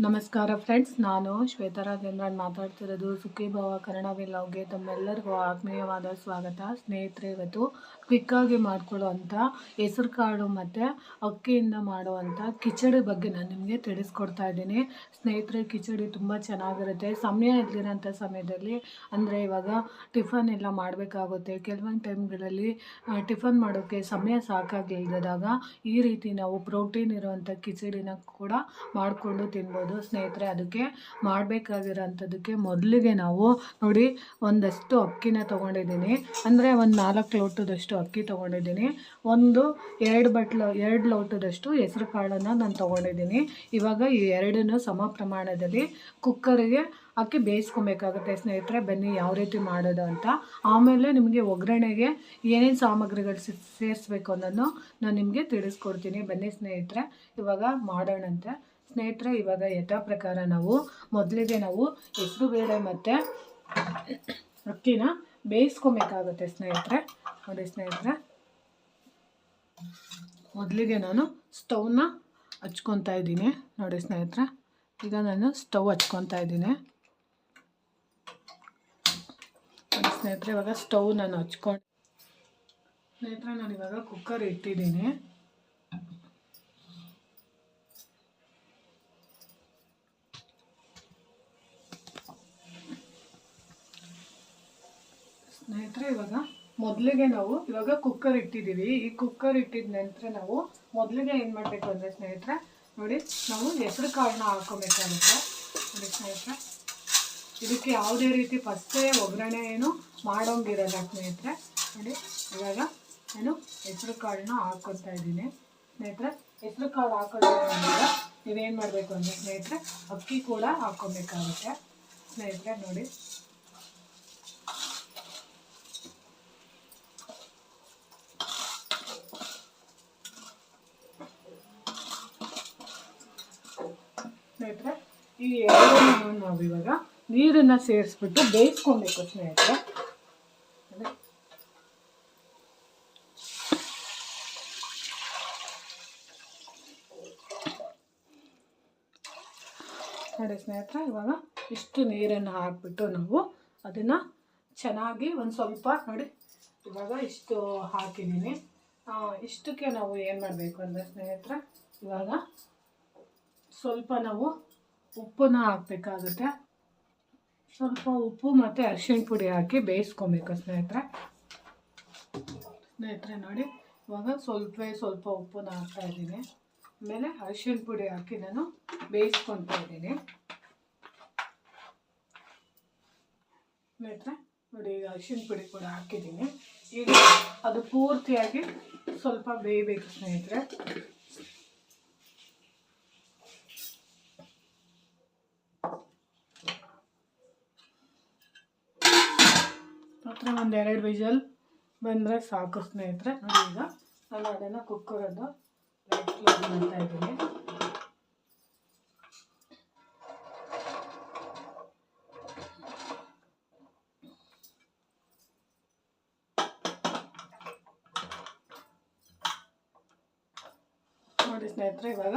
ನಮಸ್ಕಾರ ಫ್ರೆಂಡ್ಸ್, ನಾನು ಶ್ವೇತಾ ರಾಜೇಂದ್ರನ್ ಮಾತಾಡ್ತಿರೋದು. ಸುಖಿ ಭವ ಕನ್ನಡ ವ್ಲಾಗ್ಗೆ ತಮ್ಮೆಲ್ಲರಿಗೂ ಆತ್ಮೀಯವಾದ ಸ್ವಾಗತ. ಸ್ನೇಹಿತರೆ, ಇವತ್ತು ಕ್ವಿಕ್ಕಾಗಿ ಮಾಡ್ಕೊಳ್ಳುವಂಥ ಹೆಸರು ಕಾಳು ಮತ್ತು ಅಕ್ಕಿಯಿಂದ ಮಾಡುವಂಥ ಕಿಚಡಿ ಬಗ್ಗೆ ನಾನು ನಿಮಗೆ ತಿಳಿಸ್ಕೊಡ್ತಾ ಇದ್ದೀನಿ. ಸ್ನೇಹಿತರೆ, ಕಿಚಡಿ ತುಂಬ ಚೆನ್ನಾಗಿರುತ್ತೆ. ಸಮಯ ಇಲ್ಲದಿರೋಂಥ ಸಮಯದಲ್ಲಿ, ಅಂದರೆ ಇವಾಗ ಟಿಫನ್ ಎಲ್ಲ ಮಾಡಬೇಕಾಗುತ್ತೆ. ಕೆಲವೊಂದು ಟೈಮ್ಗಳಲ್ಲಿ ಟಿಫನ್ ಮಾಡೋಕ್ಕೆ ಸಮಯ ಸಾಕಾಗಿಲ್ಲದಾಗ ಈ ರೀತಿ ನಾವು ಪ್ರೋಟೀನ್ ಇರುವಂಥ ಕಿಚಡಿನ ಕೂಡ ಮಾಡಿಕೊಂಡು ತಿನ್ಬೋದು ಸ್ನೇಹಿತರೆ. ಅದಕ್ಕೆ ಮಾಡಬೇಕಾಗಿರೋಂಥದ್ದಕ್ಕೆ ಮೊದಲಿಗೆ ನಾವು ನೋಡಿ, ಒಂದಷ್ಟು ಅಕ್ಕಿನ ತೊಗೊಂಡಿದ್ದೀನಿ. ಅಂದರೆ ಒಂದು 4 ಲೋಟದಷ್ಟು ಅಕ್ಕಿ ತೊಗೊಂಡಿದ್ದೀನಿ. ಎರಡು ಲೋಟದಷ್ಟು ಹೆಸರು ಕಾಳನ್ನು ನಾನು ತೊಗೊಂಡಿದ್ದೀನಿ. ಇವಾಗ ಈ ಎರಡನ್ನೂ ಸಮ ಪ್ರಮಾಣದಲ್ಲಿ ಕುಕ್ಕರಿಗೆ ಹಾಕಿ ಬೇಯಿಸ್ಕೊಬೇಕಾಗುತ್ತೆ ಸ್ನೇಹಿತರೆ. ಬನ್ನಿ ಯಾವ ರೀತಿ ಮಾಡೋದು ಅಂತ. ಆಮೇಲೆ ನಿಮಗೆ ಒಗ್ಗರಣೆಗೆ ಏನೇನು ಸಾಮಗ್ರಿಗಳು ಸೇರಿಸ್ಬೇಕು ಅನ್ನೋದನ್ನು ನಾನು ನಿಮಗೆ ತಿಳಿಸ್ಕೊಡ್ತೀನಿ. ಬನ್ನಿ ಸ್ನೇಹಿತರೆ, ಇವಾಗ ಮಾಡೋಣಂತೆ. ಸ್ನೇಹಿತರೆ, ಇವಾಗ ಯಥಾ ಪ್ರಕಾರ ಮೊದಲಿಗೆ ನಾವು ಹೆಸರುಬೇಳೆ ಮತ್ತು ಅಕ್ಕಿನ ಬೇಯಿಸ್ಕೊಬೇಕಾಗುತ್ತೆ ಸ್ನೇಹಿತರೆ. ನೋಡಿ ಸ್ನೇಹಿತರೆ, ಮೊದಲಿಗೆ ನಾನು ಸ್ಟವ್ನ ಹಚ್ಕೊತಾ ಇದ್ದೀನಿ. ನೋಡಿ ಸ್ನೇಹಿತರೆ, ಈಗ ನಾನು ಸ್ಟವ್ ಹಚ್ಕೊತಾ ಇದ್ದೀನಿ. ನೋಡಿ ಸ್ನೇಹಿತರೆ, ಇವಾಗ ಸ್ಟವ್ ನಾನು ಹಚ್ಕೊಂಡು ಸ್ನೇಹಿತರೆ, ನಾನು ಇವಾಗ ಕುಕ್ಕರ್ ಇಟ್ಟಿದ್ದೀನಿ. ಸ್ನೇಹಿತರೆ, ಮೊದಲಿಗೆ ಇವಾಗ ಕುಕ್ಕರ್ ಇಟ್ಟಿದ್ದೀವಿ. ಈ ಕುಕ್ಕರ್ ಇಟ್ಟಿದ ನಂತರ ನಾವು ಮೊದಲಿಗೆ ಏನು ಮಾಡಬೇಕು ಅಂದರೆ ಸ್ನೇಹಿತರೆ, ನೋಡಿ, ನಾವು ಹೆಸರು ಕಾಳನ್ನ ಹಾಕ್ಕೊಬೇಕಾಗುತ್ತೆ. ನೋಡಿ ಸ್ನೇಹಿತರೆ, ಇದಕ್ಕೆ ಯಾವುದೇ ರೀತಿ ಫಸ್ಟೇ ಒಗ್ಗರಣೆ ಏನು ಮಾಡೋಂಗಿರಲ್ಲ ಸ್ನೇಹಿತರೆ. ನೋಡಿ, ಇವಾಗ ನಾನು ಹೆಸರು ಕಾಳನ್ನ ಹಾಕ್ಕೊತಾ ಇದ್ದೀನಿ. ಸ್ನೇಹಿತರೆ, ಹೆಸರು ಕಾಳು ಹಾಕೋದ್ರಿಂದ ನೀವೇನು ಮಾಡಬೇಕು ಅಂದರೆ ಸ್ನೇಹಿತರೆ, ಅಕ್ಕಿ ಕೂಡ ಹಾಕ್ಕೊಬೇಕಾಗುತ್ತೆ ಸ್ನೇಹಿತರೆ. ನೋಡಿ, ಸ್ನೇಹಿತರೆ, ಈ ಎರಡನ್ನೂ ನಾವು ಇವಾಗ ನೀರನ್ನು ಸೇರಿಸ್ಬಿಟ್ಟು ಬೇಯಿಸ್ಕೊಬೇಕು ಸ್ನೇಹಿತರೆ. ನೋಡಿ ಸ್ನೇಹಿತರೆ, ಇವಾಗ ಇಷ್ಟು ನೀರನ್ನು ಹಾಕಿಬಿಟ್ಟು ನಾವು ಅದನ್ನು ಚೆನ್ನಾಗಿ ಒಂದು ಸ್ವಲ್ಪ ನೋಡಿ, ಇವಾಗ ಇಷ್ಟು ಹಾಕಿದ್ದೀನಿ. ಇಷ್ಟಕ್ಕೆ ನಾವು ಏನು ಮಾಡಬೇಕು ಅಂದರೆ ಸ್ನೇಹಿತರೆ, ಇವಾಗ ಸ್ವಲ್ಪ ನಾವು ಉಪ್ಪನ್ನ ಹಾಕಬೇಕಾಗುತ್ತೆ. ಸ್ವಲ್ಪ ಉಪ್ಪು ಮತ್ತು ಅರಿಶಿಣ ಪುಡಿ ಹಾಕಿ ಬೇಯಿಸ್ಕೊಬೇಕು ಸ್ನೇಹಿತರೆ. ನೋಡಿ, ಇವಾಗ ಸ್ವಲ್ಪ ಉಪ್ಪನ್ನ ಹಾಕ್ತಾ ಇದ್ದೀನಿ. ಆಮೇಲೆ ಅರಿಶಿಣ ಪುಡಿ ಹಾಕಿ ನಾನು ಬೇಯಿಸ್ಕೊತಾ ಇದ್ದೀನಿ ಸ್ನೇಹಿತರೆ. ನೋಡಿ, ಈಗ ಅರಿಶಿಣ ಪುಡಿ ಕೂಡ ಹಾಕಿದ್ದೀನಿ. ಈಗ ಅದು ಪೂರ್ತಿಯಾಗಿ ಸ್ವಲ್ಪ ಬೇಯಬೇಕು ಸ್ನೇಹಿತರೆ. ಮಾತ್ರ ಒಂದು 2 ವಿಷಲ್ ಬಂದರೆ ಸಾಕು ಸ್ನೇಹಿತರೆ. ನೋಡಿ, ಈಗ ನಾನು ಅದನ್ನು ಕುಕ್ಕರನ್ನು ಲೈಟ್ ಕ್ಲೋಸ್ ಮಾಡ್ತಾ ಇದ್ದೀನಿ. ನೋಡಿ ಸ್ನೇಹಿತರೆ, ಇವಾಗ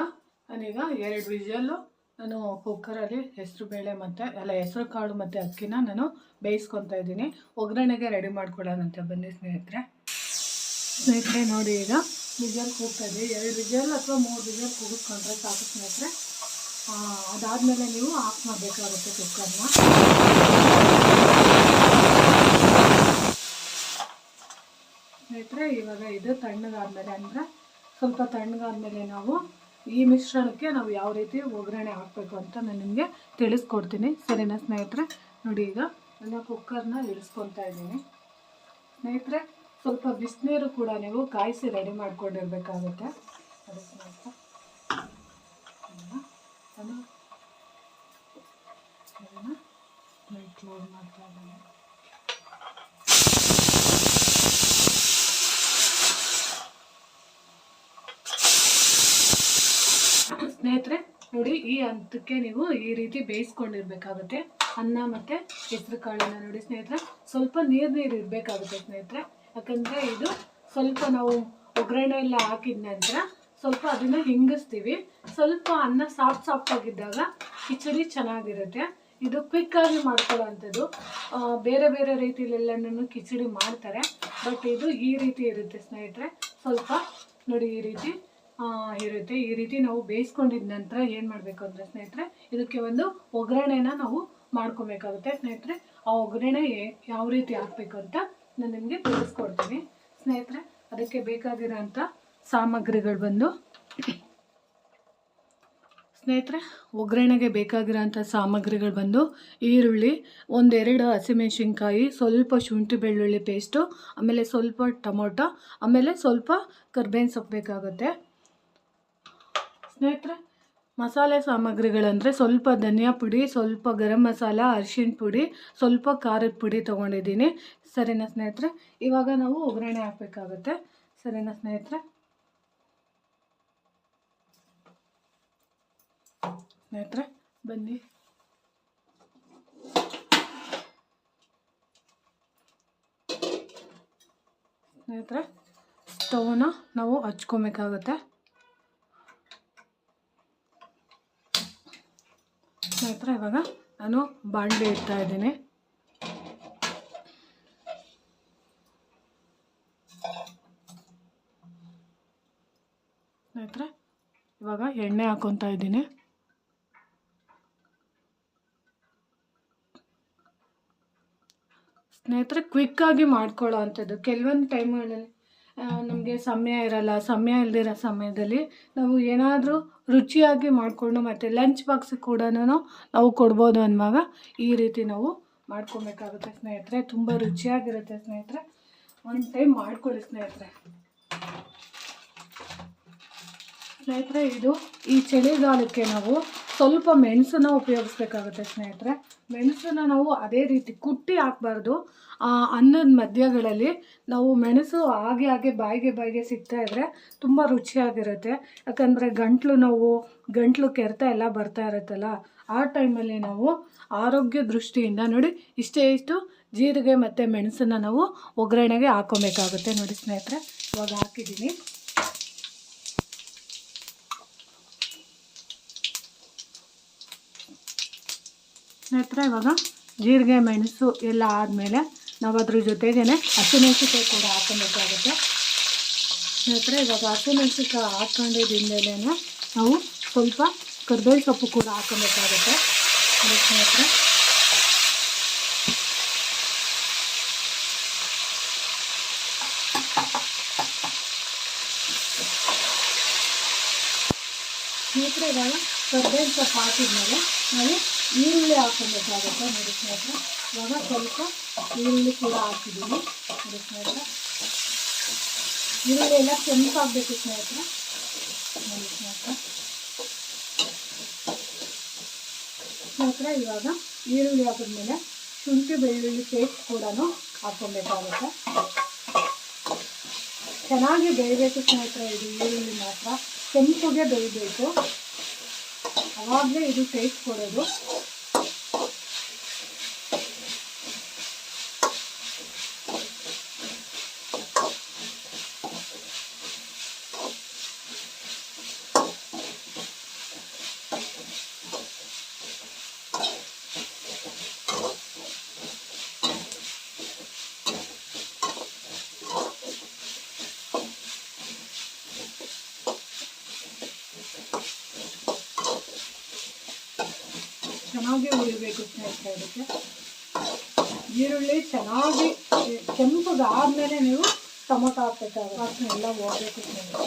ನಾನೀಗ 2 ವಿಷಲ್ಲು ನಾನು ಕುಕ್ಕರಲ್ಲಿ ಹೆಸರುಬೇಳೆ ಹೆಸರು ಕಾಳು ಮತ್ತು ಅಕ್ಕಿನ ನಾನು ಬೇಯಿಸ್ಕೊತಾ ಇದ್ದೀನಿ. ಒಗ್ಗರಣೆಗೆ ರೆಡಿ ಮಾಡ್ಕೊಳ್ಳೋಣಂತೆ ಬನ್ನಿ ಸ್ನೇಹಿತರೆ. ನೋಡಿ, ಈಗ ವಿಷಲ್ ಕೂಗ್ತದೆ. 2 ವಿಷಲ್ ಅಥವಾ 3 ವಿಷಲ್ ಕೂಗಿಸ್ಕೊಂಡ್ರೆ ಸಾಕು ಸ್ನೇಹಿತರೆ. ಅದಾದಮೇಲೆ ನೀವು ಆಫ್ ಮಾಡಬೇಕಾಗುತ್ತೆ ಕುಕ್ಕರ್ನ. ಸ್ನೇಹಿತರೆ, ಇವಾಗ ಇದು ತಣ್ಣಗಾದ್ಮೇಲೆ, ಅಂದರೆ ಸ್ವಲ್ಪ ತಣ್ಣಗಾದ್ಮೇಲೆ ನಾವು ಈ ಮಿಶ್ರಣಕ್ಕೆ ನಾವು ಯಾವ ರೀತಿ ಒಗ್ಗರಣೆ ಹಾಕಬೇಕು ಅಂತ ನಾನು ನಿಮಗೆ ತಿಳಿಸ್ಕೊಡ್ತೀನಿ. ಸರಿನಾ ಸ್ನೇಹಿತರೆ? ನೋಡಿ, ಈಗ ನಾನು ಕುಕ್ಕರ್ನ ಇಳಿಸ್ಕೊತಾ ಇದ್ದೀನಿ ಸ್ನೇಹಿತರೆ. ಸ್ವಲ್ಪ ಬಿಸಿನೀರು ಕೂಡ ನೀವು ಕಾಯಿಸಿ ರೆಡಿ ಮಾಡ್ಕೊಂಡಿರ್ಬೇಕಾಗುತ್ತೆ. ಅದು ಸ್ನೇಹಿತರೆ, ನಾನು ಕ್ಲೋಸ್ ಮಾಡ್ತಾ ಇದ್ದೀನಿ. ಸ್ನೇಹಿತರೆ, ನೋಡಿ, ಈ ಹಂತಕ್ಕೆ ನೀವು ಈ ರೀತಿ ಬೇಯಿಸ್ಕೊಂಡಿರ್ಬೇಕಾಗುತ್ತೆ ಅನ್ನ ಮತ್ತು ಹೆಸರು ಕಾಳನ್ನ. ನೋಡಿ ಸ್ನೇಹಿತರೆ, ಸ್ವಲ್ಪ ನೀರು ಇರಬೇಕಾಗುತ್ತೆ ಸ್ನೇಹಿತರೆ. ಯಾಕಂದರೆ ಇದು ಸ್ವಲ್ಪ ನಾವು ಒಗ್ಗರಣೆ ಎಲ್ಲ ಹಾಕಿದ ನಂತರ ಸ್ವಲ್ಪ ಅದನ್ನು ಹಿಂಗಿಸ್ತೀವಿ. ಸ್ವಲ್ಪ ಅನ್ನ ಸಾಫ್ಟ್ ಆಗಿದ್ದಾಗ ಕಿಚಡಿ ಚೆನ್ನಾಗಿರುತ್ತೆ. ಇದು ಕ್ವಿಕ್ಕಾಗಿ ಮಾಡ್ಕೊಳ್ಳೋ ಅಂಥದ್ದು. ಬೇರೆ ಬೇರೆ ರೀತಿಯಲ್ಲೆಲ್ಲನೂ ಕಿಚಡಿ ಮಾಡ್ತಾರೆ, ಬಟ್ ಇದು ಈ ರೀತಿ ಇರುತ್ತೆ ಸ್ನೇಹಿತರೆ. ಸ್ವಲ್ಪ ನೋಡಿ ಈ ರೀತಿ ಇರುತ್ತೆ. ಈ ರೀತಿ ನಾವು ಬೇಯಿಸ್ಕೊಂಡಿದ ನಂತರ ಏನು ಮಾಡಬೇಕು ಅಂದರೆ ಸ್ನೇಹಿತರೆ, ಇದಕ್ಕೆ ಒಂದು ಒಗ್ಗರಣೆನ ನಾವು ಮಾಡ್ಕೊಬೇಕಾಗುತ್ತೆ ಸ್ನೇಹಿತರೆ. ಆ ಒಗ್ಗರಣೆ ಯಾವ ರೀತಿ ಹಾಕಬೇಕು ಅಂತ ನಾನು ನಿಮಗೆ ತಿಳಿಸ್ಕೊಡ್ತೀನಿ ಸ್ನೇಹಿತರೆ. ಅದಕ್ಕೆ ಬೇಕಾಗಿರೋಂಥ ಸಾಮಗ್ರಿಗಳು ಬಂದು ಸ್ನೇಹಿತರೆ, ಒಗ್ಗರಣೆಗೆ ಬೇಕಾಗಿರೋಂಥ ಸಾಮಗ್ರಿಗಳು ಬಂದು ಈರುಳ್ಳಿ, 1-2 ಹಸಿಮೆಣಸಿನ್ಕಾಯಿ, ಸ್ವಲ್ಪ ಶುಂಠಿ ಬೆಳ್ಳುಳ್ಳಿ ಪೇಸ್ಟು, ಆಮೇಲೆ ಸ್ವಲ್ಪ ಟೊಮೊಟೊ, ಆಮೇಲೆ ಸ್ವಲ್ಪ ಕರ್ಬೇವಿನ ಸೊಪ್ಪು ಬೇಕಾಗುತ್ತೆ ಸ್ನೇಹಿತರೆ. ಮಸಾಲೆ ಸಾಮಗ್ರಿಗಳಂದರೆ ಸ್ವಲ್ಪ ಧನಿಯಾ ಪುಡಿ, ಸ್ವಲ್ಪ ಗರಂ ಮಸಾಲ, ಅರಿಶಿಣ ಪುಡಿ, ಸ್ವಲ್ಪ ಖಾರದ ಪುಡಿ ತೊಗೊಂಡಿದ್ದೀನಿ. ಸರಿನಾ ಸ್ನೇಹಿತರೆ? ಇವಾಗ ನಾವು ಒಗ್ಗರಣೆ ಹಾಕಬೇಕಾಗುತ್ತೆ. ಸರಿನಾ ಸ್ನೇಹಿತರೆ? ಸ್ನೇಹಿತರೆ ಬನ್ನಿ. ಸ್ನೇಹಿತರೆ, ಸ್ಟವ್ನ ನಾವು ಹಚ್ಕೊಬೇಕಾಗುತ್ತೆ. ಸ್ನೇಹಿತರೆ, ಇವಾಗ ನಾನು ಬಾಣಲೆ ಇಡ್ತಾ ಇದ್ದೀನಿ. ಸ್ನೇಹಿತರೆ, ಇವಾಗ ಎಣ್ಣೆ ಹಾಕೊತಾ ಇದ್ದೀನಿ. ಸ್ನೇಹಿತರೆ, ಕ್ವಿಕ್ಕಾಗಿ ಮಾಡ್ಕೊಳ್ಳೋ ಅಂಥದ್ದು. ಕೆಲವೊಂದು ಟೈಮ್ಗಳಲ್ಲಿ ನಮಗೆ ಸಮಯ ಇರಲ್ಲ. ಸಮಯ ಇಲ್ಲದಿರೋ ಸಮಯದಲ್ಲಿ ನಾವು ಏನಾದರೂ ರುಚಿಯಾಗಿ ಮಾಡಿಕೊಂಡು ಮತ್ತು ಲಂಚ್ ಬಾಕ್ಸ್ ಕೂಡ ನಾವು ಕೊಡ್ಬೋದು ಅನ್ನುವಾಗ ಈ ರೀತಿ ನಾವು ಮಾಡ್ಕೊಬೇಕಾಗುತ್ತೆ ಸ್ನೇಹಿತರೆ. ತುಂಬ ರುಚಿಯಾಗಿರುತ್ತೆ ಸ್ನೇಹಿತರೆ. ಒಂದು ಟೈಮ್ ಮಾಡ್ಕೊಳ್ಳಿ ಸ್ನೇಹಿತರೆ. ಸ್ನೇಹಿತರೆ, ಇದು ಈ ಚಳಿಗಾಲಕ್ಕೆ ನಾವು ಸ್ವಲ್ಪ ಮೆಣಸನ್ನು ಉಪಯೋಗಿಸ್ಬೇಕಾಗುತ್ತೆ ಸ್ನೇಹಿತರೆ. ಮೆಣಸನ್ನು ನಾವು ಅದೇ ರೀತಿ ಕುಟ್ಟಿ ಹಾಕಬಾರ್ದು. ಅನ್ನದ ಮಧ್ಯಗಳಲ್ಲಿ ನಾವು ಮೆಣಸು ಹಾಗೆ ಬಾಯಿಗೆ ಸಿಗ್ತಾ ಇದ್ದರೆ ತುಂಬ ರುಚಿಯಾಗಿರುತ್ತೆ. ಯಾಕಂದರೆ ಗಂಟ್ಲು ನೋವು, ಗಂಟ್ಲು ಕೆರೆತ ಎಲ್ಲ ಬರ್ತಾ ಇರುತ್ತಲ್ಲ, ಆ ಟೈಮಲ್ಲಿ ನಾವು ಆರೋಗ್ಯ ದೃಷ್ಟಿಯಿಂದ ನೋಡಿ ಇಷ್ಟು ಜೀರಿಗೆ ಮತ್ತು ಮೆಣಸನ್ನು ನಾವು ಒಗ್ಗರಣೆಗೆ ಹಾಕೊಬೇಕಾಗುತ್ತೆ. ನೋಡಿ ಸ್ನೇಹಿತರೆ, ಇವಾಗ ಹಾಕಿದ್ದೀನಿ. ಸ್ನೇಹಿತರೆ, ಇವಾಗ ಜೀರಿಗೆ ಮೆಣಸು ಎಲ್ಲ ಆದಮೇಲೆ ನಾವು ಅದ್ರ ಜೊತೆಗೇ ಹಸಿಮೆಣಸಿಕಾಯಿ ಕೂಡ ಹಾಕೊಬೇಕಾಗುತ್ತೆ ಸ್ನೇಹಿತರೆ. ಇವಾಗ ಹಸಿಮೆಣಸಿಕಾಯಿ ಹಾಕ್ಕೊಂಡಿದ್ದಿಂದಲೇ ನಾವು ಸ್ವಲ್ಪ ಕರ್ಬೇವಿನ ಸೊಪ್ಪು ಕೂಡ ಹಾಕೊಬೇಕಾಗುತ್ತೆ ಸ್ನೇಹಿತರೆ. ಸ್ನೇಹಿತರೆ, ಇವಾಗ ಕರ್ಬೇವಿನ ಸೊಪ್ಪು ಹಾಕಿದ್ಮೇಲೆ ನಾವು ಈರುಳ್ಳಿ ಹಾಕೊಬೇಕಾಗುತ್ತೆ. ನೋಡಿ ಸ್ನೇಹಿತರೆ, ಇವಾಗ ಸ್ವಲ್ಪ ಈರುಳ್ಳಿ ಕೂಡ ಹಾಕಿದ್ದೀನಿ. ನೋಡಿ ಸ್ನೇಹಿತರೆ, ಈರುಳ್ಳಿ ಎಲ್ಲ ಕೆಂಪಾಗಬೇಕು ಸ್ನೇಹಿತರೆ. ನೋಡಿ ಸ್ನೇಹಿತರೆ, ಇವಾಗ ಈರುಳ್ಳಿ ಹಾಕಿದ್ಮೇಲೆ ಶುಂಠಿ ಬೆಳ್ಳುಳ್ಳಿ ಪೇಸ್ಟ್ ಕೂಡ ಹಾಕ್ಕೊಬೇಕಾಗುತ್ತೆ. ಚೆನ್ನಾಗಿ ಬೇಯಬೇಕು ಸ್ನೇಹಿತರೆ. ಇದು ಈರುಳ್ಳಿ ಮಾತ್ರ ಕೆಂಪುಗೆ ಬೇಯಬೇಕು, ಅವಾಗಲೇ ಇದು ಟೇಸ್ಟ್ ಕೊಡೋದು. ಚೆನ್ನಾಗಿ ಹುರಿಬೇಕು ಸ್ನೇಹಿತರೆ. ಅದಕ್ಕೆ ಈರುಳ್ಳಿ ಚೆನ್ನಾಗಿ ಕೆಂಪಗಾದ್ಮೇಲೆ ನೀವು ಟೊಮೊಟೊ ಹಾಕ್ಬೇಕಾಗುತ್ತೆ. ವಾಸನೆ ಎಲ್ಲ ಹೋಗಬೇಕು ಸ್ನೇಹಿತರೆ.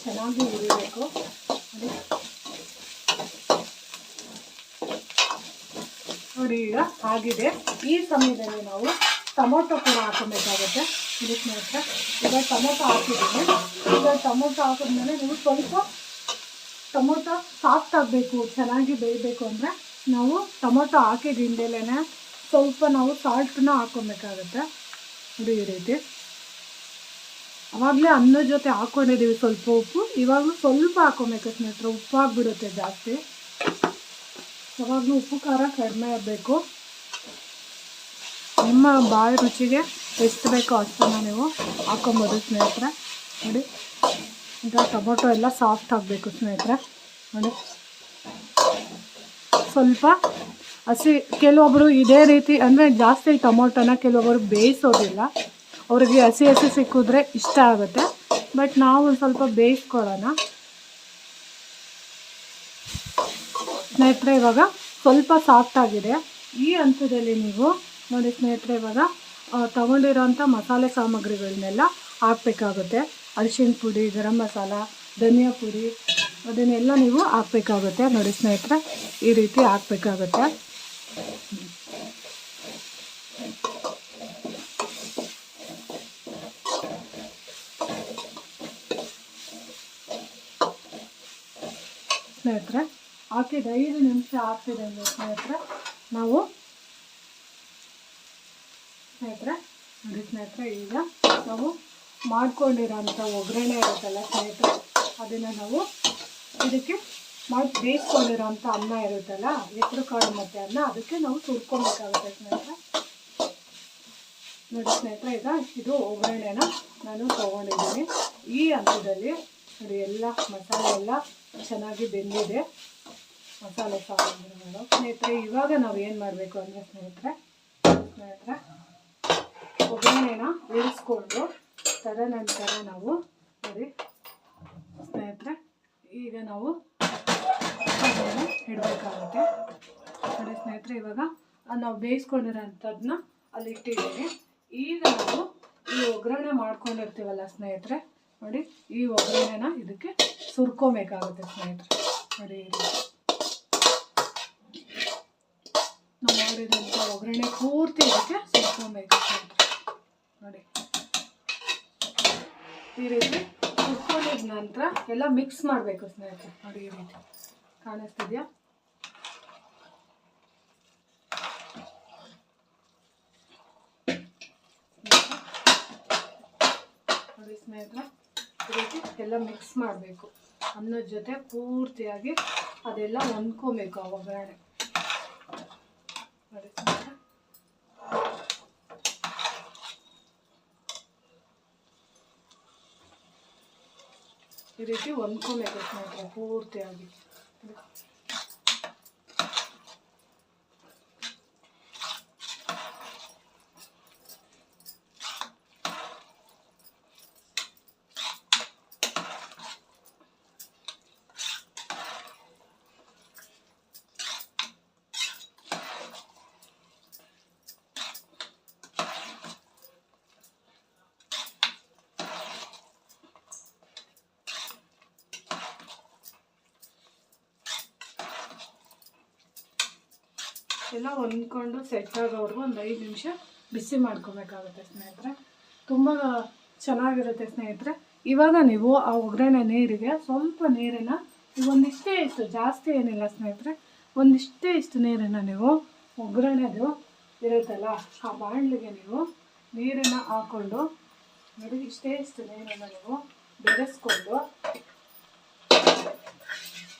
ಚೆನ್ನಾಗಿ ಹುರಿಬೇಕು. ನೋಡಿ, ಈಗ ಆಗಿದೆ. ಈ ಸಮಯದಲ್ಲಿ ನಾವು ಟೊಮೊಟೊ ಕೂಡ ಹಾಕಬೇಕಾಗುತ್ತೆ. ಇದು ಸ್ನೇಹಿತರೆ, ಈಗ ಟೊಮೊಟೊ ಹಾಕಿದ್ದೀನಿ. ಈಗ ಟೊಮೊಟೊ ಹಾಕಿದ್ಮೇಲೆ ನೀವು ಸ್ವಲ್ಪ ಟೊಮೊಟೊ ಸಾಫ್ಟ್ ಆಗಬೇಕು, ಚೆನ್ನಾಗಿ ಬೇಯಬೇಕು ಅಂದರೆ ನಾವು ಟೊಮೊಟೊ ಹಾಕಿದಿಂದಲೇ ಸ್ವಲ್ಪ ನಾವು ಸಾಲ್ಟನ್ನ ಹಾಕ್ಕೊಬೇಕಾಗತ್ತೆ. ಇದು ಈ ರೀತಿ ಆವಾಗಲೇ ಅನ್ನದ ಜೊತೆ ಹಾಕ್ಕೊಂಡಿದ್ದೀವಿ ಸ್ವಲ್ಪ ಉಪ್ಪು. ಇವಾಗಲೂ ಸ್ವಲ್ಪ ಹಾಕ್ಕೊಬೇಕು ಸ್ನೇಹಿತರೆ, ಉಪ್ಪು ಆಗಿಬಿಡುತ್ತೆ ಜಾಸ್ತಿ. ಯಾವಾಗಲೂ ಉಪ್ಪು ಖಾರ ಕಡಿಮೆ ಆಗಬೇಕು. ನಿಮ್ಮ ಬಾಯಿ ರುಚಿಗೆ ಎಷ್ಟು ಬೇಕೋ ಅಷ್ಟನ್ನು ನೀವು ಹಾಕ್ಕೊಬೋದು ಸ್ನೇಹಿತರೆ. ನೋಡಿ, ಈಗ ಟೊಮೊಟೊ ಎಲ್ಲ ಸಾಫ್ಟ್ ಆಗಬೇಕು ಸ್ನೇಹಿತರೆ. ನೋಡಿ ಸ್ವಲ್ಪ ಕೆಲವೊಬ್ಬರು ಇದೇ ರೀತಿ ಅಂದರೆ ಜಾಸ್ತಿ ಟೊಮೊಟೊನ ಕೆಲವೊಬ್ಬರು ಬೇಯಿಸೋದಿಲ್ಲ, ಅವ್ರಿಗೆ ಹಸಿ ಸಿಕ್ಕಿದ್ರೆ ಇಷ್ಟ ಆಗುತ್ತೆ. ಬಟ್ ನಾವು ಒಂದು ಸ್ವಲ್ಪ ಬೇಯಿಸ್ಕೊಳ್ಳೋಣ ಸ್ನೇಹಿತರೆ. ಇವಾಗ ಸ್ವಲ್ಪ ಸಾಫ್ಟ್ ಆಗಿದೆ. ಈ ಹಂತದಲ್ಲಿ ನೀವು ನೋಡಿ ಸ್ನೇಹಿತರೆ, ಇವಾಗ ತಗೊಂಡಿರೋಂಥ ಮಸಾಲೆ ಸಾಮಗ್ರಿಗಳನ್ನೆಲ್ಲ ಹಾಕಬೇಕಾಗುತ್ತೆ. ಅರಿಶಿಣ ಪುಡಿ, ಗರಂ ಮಸಾಲ, ಧನಿಯಾ ಪುಡಿ, ಅದನ್ನೆಲ್ಲ ನೀವು ಹಾಕಬೇಕಾಗುತ್ತೆ. ನೋಡಿ ಸ್ನೇಹಿತರೆ, ಈ ರೀತಿ ಹಾಕಬೇಕಾಗುತ್ತೆ. ಸ್ನೇಹಿತರೆ ಹಾಕಿದ 5 ನಿಮಿಷ ಹಾಕ್ತಿದೆ ಸ್ನೇಹಿತರೆ. ನಾವು ನೋಡಿ ಸ್ನೇಹಿತರೆ, ಈಗ ನಾವು ಮಾಡ್ಕೊಂಡಿರೋಂಥ ಒಗ್ಗರಣೆ ಇರುತ್ತಲ್ಲ ಸ್ನೇಹಿತರೆ, ಅದನ್ನು ನಾವು ಇದಕ್ಕೆ ಬೇಯಿಸ್ಕೊಂಡಿರೋಂಥ ಅನ್ನ ಇರುತ್ತಲ್ಲ, ಹೆಸರು ಕಾಳು ಮತ್ತು ಅನ್ನ, ಅದಕ್ಕೆ ನಾವು ಸುರ್ಕೊಬೇಕಾಗುತ್ತೆ ಸ್ನೇಹಿತರೆ. ನೋಡಿ ಸ್ನೇಹಿತರೆ, ಈಗ ಇದು ಒಗ್ಗರಣೆನ ನಾನು ತೊಗೊಂಡಿದ್ದೀನಿ. ಈ ಹಂತದಲ್ಲಿ ನೋಡಿ ಎಲ್ಲ ಮಸಾಲೆ ಎಲ್ಲ ಚೆನ್ನಾಗಿ ಬೆಂದಿದೆ, ಮಸಾಲೆ ಸಾಮಗ್ರಿಗಳು ಸ್ನೇಹಿತರೆ. ಇವಾಗ ನಾವು ಏನು ಮಾಡಬೇಕು ಅಂದರೆ ಸ್ನೇಹಿತರೆ ಒಗ್ಗರಣೆನ ಇಳಿಸ್ಕೊಂಡು ತದನಂತರ ನಾವು ನೋಡಿ ಸ್ನೇಹಿತರೆ, ಈಗ ನಾವು ಇಡಬೇಕಾಗುತ್ತೆ. ನೋಡಿ ಸ್ನೇಹಿತರೆ, ಇವಾಗ ನಾವು ಬೇಯಿಸ್ಕೊಂಡಿರೋಂಥದ್ದನ್ನ ಅಲ್ಲಿ ಇಟ್ಟಿದ್ದೀನಿ. ಈಗ ನಾವು ಈ ಒಗ್ಗರಣೆ ಮಾಡ್ಕೊಂಡಿರ್ತೀವಲ್ಲ ಸ್ನೇಹಿತರೆ, ನೋಡಿ ಈ ಒಗ್ಗರಣೆನ ಇದಕ್ಕೆ ಸುರ್ಕೊಬೇಕಾಗುತ್ತೆ ಸ್ನೇಹಿತರೆ. ನೋಡಿ ನಾವು ಮಾಡಿದಂಥ ಒಗ್ಗರಣೆ ಪೂರ್ತಿ ಇದಕ್ಕೆ ಸುರ್ಕೊಬೇಕು ಸ್ನೇಹಿತರೆ. ನೋಡಿ ಈ ರೀತಿ ಸುರ್ಕೊಂಡಿದ ನಂತರ ಎಲ್ಲ ಮಿಕ್ಸ್ ಮಾಡಬೇಕು ಸ್ನೇಹಿತರೆ. ನೋಡಿ ಈ ರೀತಿ ಕಾಣಿಸ್ತಿದ್ಯಾ? ನೋಡಿ ಸ್ನೇಹಿತರೆ, ಈ ರೀತಿ ಎಲ್ಲ ಮಿಕ್ಸ್ ಮಾಡಬೇಕು. ಅನ್ನದ ಜೊತೆ ಪೂರ್ತಿಯಾಗಿ ಅದೆಲ್ಲ ಹೊಂದ್ಕೋಬೇಕು ಆ ಒಗ್ಗರಣೆ. ನೋಡಿ ಸ್ನೇಹಿತರೆ, ಈ ರೀತಿ ಹೊಂದ್ಕೋಬೇಕು ಸ್ನೇಹಿತರೆ ಪೂರ್ತಿಯಾಗಿ. ಎಲ್ಲ ಹೊಂದ್ಕೊಂಡು ಸೆಟ್ ಆಗೋವರೆಗೂ ಒಂದು 5 ನಿಮಿಷ ಬಿಸಿ ಮಾಡ್ಕೋಬೇಕಾಗುತ್ತೆ ಸ್ನೇಹಿತರೆ. ತುಂಬ ಚೆನ್ನಾಗಿರುತ್ತೆ ಸ್ನೇಹಿತರೆ. ಇವಾಗ ನೀವು ಆ ಒಗ್ಗರಣೆ ನೀರಿಗೆ ಸ್ವಲ್ಪ ನೀರನ್ನು ಒಂದಿಷ್ಟೇ ಇಷ್ಟು, ಜಾಸ್ತಿ ಏನಿಲ್ಲ ಸ್ನೇಹಿತರೆ, ಒಂದಿಷ್ಟೇ ಇಷ್ಟು ನೀರನ್ನು ನೀವು ಒಗ್ಗರಣೆದು ಇರುತ್ತಲ್ಲ ಆ ಬಾಣಲಿಗೆ ನೀವು ನೀರನ್ನು ಹಾಕ್ಕೊಂಡು ನೋಡಿ ಇಷ್ಟೇ ಇಷ್ಟು ನೀರನ್ನು ನೀವು ಬೆರೆಸ್ಕೊಂಡು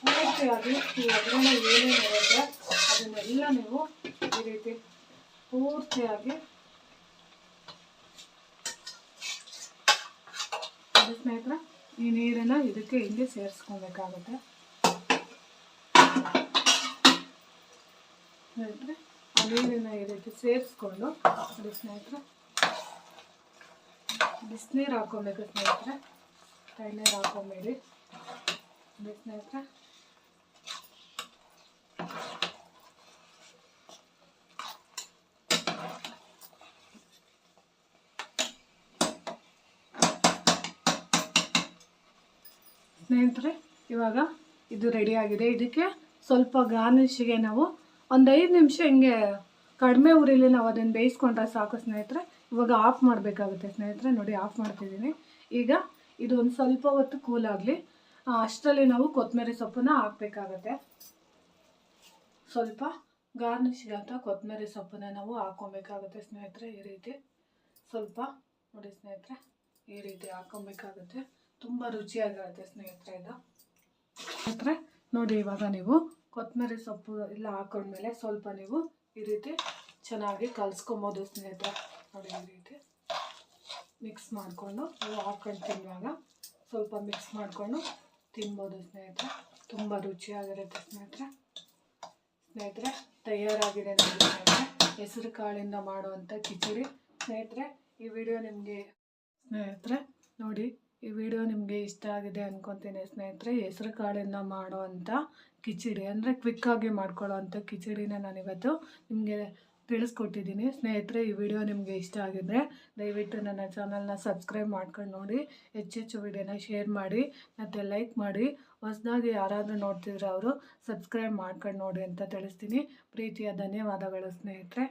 ಪೂರ್ತಿಯಾಗಿ ಈ ಒಗ್ಗರಣೆ ಏನೇನಿರುತ್ತೆ ಅದನ್ನೆಲ್ಲ ನೀವು ಈ ರೀತಿ ಪೂರ್ತಿಯಾಗಿ ಸ್ನೇಹಿತರೆ ಈ ನೀರನ್ನು ಇದಕ್ಕೆ ಇಲ್ಲಿ ಸೇರಿಸ್ಕೊಬೇಕಾಗುತ್ತೆ ಸ್ನೇಹಿತರೆ. ಆ ನೀರನ್ನು ಈ ರೀತಿ ಸೇರಿಸ್ಕೊಂಡು ನೋಡಿ ಸ್ನೇಹಿತರೆ, ಬಿಸಿನೀರು ಹಾಕ್ಕೊಬೇಕು ಸ್ನೇಹಿತರೆ, ತಣ್ಣೀರು ಹಾಕ್ಕೊಂಬೇಡಿ ನೋಡಿ ಸ್ನೇಹಿತರೆ. ಸ್ನೇಹಿತರೆ, ಇವಾಗ ಇದು ರೆಡಿಯಾಗಿದೆ. ಇದಕ್ಕೆ ಸ್ವಲ್ಪ ಗಾರ್ನಿಷಿಗೆ ನಾವು ಒಂದು 5 ನಿಮಿಷ ಹಿಂಗೆ ಕಡಿಮೆ ಉರಿಲಿ ನಾವು ಅದನ್ನು ಬೇಯಿಸ್ಕೊಂಡ್ರೆ ಸಾಕು ಸ್ನೇಹಿತರೆ. ಇವಾಗ ಆಫ್ ಮಾಡಬೇಕಾಗುತ್ತೆ ಸ್ನೇಹಿತರೆ. ನೋಡಿ ಆಫ್ ಮಾಡ್ತಿದ್ದೀನಿ. ಈಗ ಇದು ಒಂದು ಸ್ವಲ್ಪ ಹೊತ್ತು ಕೂಲ್ ಆಗಲಿ. ಅಷ್ಟರಲ್ಲಿ ನಾವು ಕೊತ್ತಂಬರಿ ಸೊಪ್ಪನ್ನ ಹಾಕಬೇಕಾಗತ್ತೆ. ಸ್ವಲ್ಪ ಗಾರ್ನಿಷ್ಗೆ ಅಂತ ಕೊತ್ತಂಬರಿ ಸೊಪ್ಪನ್ನ ನಾವು ಹಾಕ್ಕೊಬೇಕಾಗುತ್ತೆ ಸ್ನೇಹಿತರೆ. ಈ ರೀತಿ ಸ್ವಲ್ಪ ನೋಡಿ ಸ್ನೇಹಿತರೆ, ಈ ರೀತಿ ಹಾಕ್ಕೊಬೇಕಾಗುತ್ತೆ. ತುಂಬ ರುಚಿಯಾಗಿರುತ್ತೆ ಸ್ನೇಹಿತರೆ ಇದು. ಸ್ನೇಹಿತರೆ ನೋಡಿ, ಇವಾಗ ನೀವು ಕೊತ್ತಂಬರಿ ಸೊಪ್ಪು ಎಲ್ಲ ಹಾಕೊಂಡ್ಮೇಲೆ ಸ್ವಲ್ಪ ನೀವು ಈ ರೀತಿ ಚೆನ್ನಾಗಿ ಕಲಿಸ್ಕೊಬೋದು ಸ್ನೇಹಿತರೆ. ನೋಡಿ ಈ ರೀತಿ ಮಿಕ್ಸ್ ಮಾಡಿಕೊಂಡು ನಾವು ಹಾಕೊಂಡು ತಿನ್ನುವಾಗ ಸ್ವಲ್ಪ ಮಿಕ್ಸ್ ಮಾಡಿಕೊಂಡು ತಿನ್ಬೋದು ಸ್ನೇಹಿತರೆ. ತುಂಬ ರುಚಿಯಾಗಿರುತ್ತೆ ಸ್ನೇಹಿತರೆ ತಯಾರಾಗಿದೆ ನೋಡಿ ಸ್ನೇಹಿತರೆ ಹೆಸರು ಕಾಳಿಂದ ಮಾಡುವಂಥ ಕಿಚಡಿ. ಸ್ನೇಹಿತರೆ ಈ ವಿಡಿಯೋ ನಿಮಗೆ ನೋಡಿ ಈ ವಿಡಿಯೋ ನಿಮಗೆ ಇಷ್ಟ ಆಗಿದೆ ಅಂದ್ಕೊತೀನಿ ಸ್ನೇಹಿತರೆ. ಹೆಸರು ಕಾಳಿಂದ ಮಾಡುವಂಥ ಕಿಚಡಿ ಅಂದರೆ ಕ್ವಿಕ್ಕಾಗಿ ಮಾಡ್ಕೊಳ್ಳೋ ಅಂಥ ಕಿಚಡಿನ ನಾನಿವತ್ತು ನಿಮಗೆ ತಿಳಿಸ್ಕೊಟ್ಟಿದ್ದೀನಿ ಸ್ನೇಹಿತರೆ. ಈ ವಿಡಿಯೋ ನಿಮಗೆ ಇಷ್ಟ ಆಗಿದ್ದರೆ ದಯವಿಟ್ಟು ನನ್ನ ಚಾನಲ್ನ ಸಬ್ಸ್ಕ್ರೈಬ್ ಮಾಡ್ಕೊಂಡು ನೋಡಿ, ಹೆಚ್ಚೆಚ್ಚು ವಿಡಿಯೋನ ಶೇರ್ ಮಾಡಿ ಮತ್ತು ಲೈಕ್ ಮಾಡಿ. ಹೊಸದಾಗಿ ಯಾರಾದರೂ ನೋಡ್ತಿದ್ರೆ ಅವರು ಸಬ್ಸ್ಕ್ರೈಬ್ ಮಾಡ್ಕೊಂಡು ನೋಡಿ ಅಂತ ತಿಳಿಸ್ತೀನಿ. ಪ್ರೀತಿಯ ಧನ್ಯವಾದಗಳು ಸ್ನೇಹಿತರೆ.